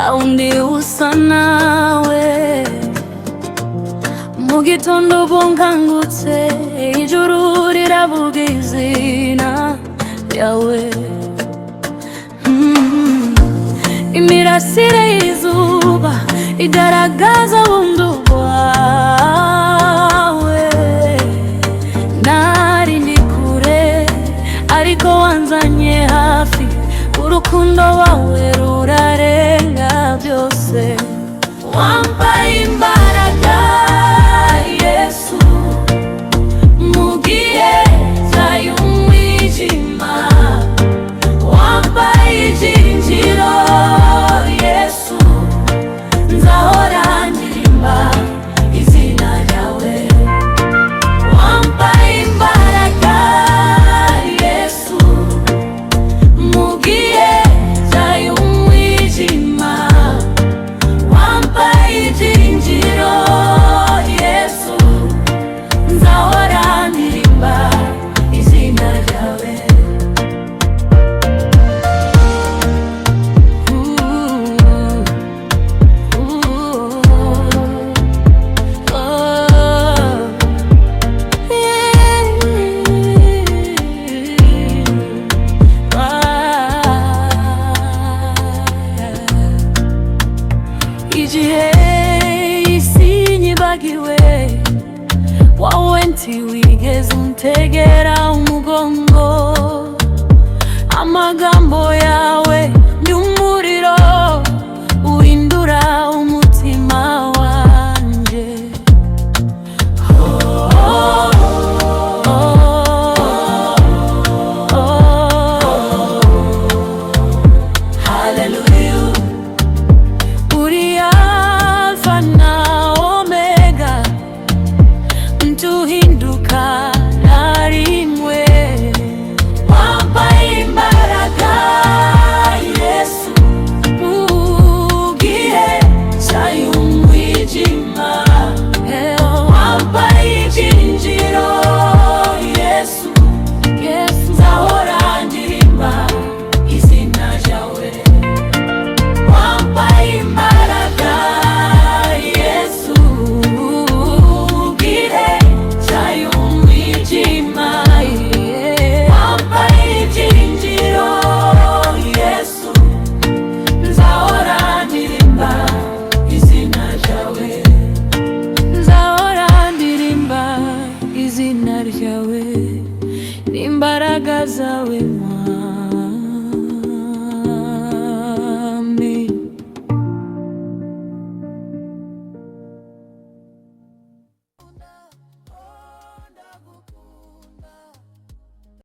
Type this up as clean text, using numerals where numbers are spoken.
saundi usa nawe mu gitondo bungangutse ijuru riravuga izina ryawe. Imirasire y'izuba igaragaza ubundi bwawe. Nari ndi kure ariko wanzanye hafi, urukundo wawe rurarenga byose. Wampaye imbaraga Yesu mu gihe cy'umwijima, wampaye ibyiringiro Yesu, nzahora ndirimba izina ryawe. Wampaye imbaraga Yesu mu gihe cy'umwijima, wampaye ibyiringiro Yesu, nzahora ndirimba izina ryawe. Igihe isi nyibagiwe, wowe ntiwigeze untegera umugongo. Amagambo yawe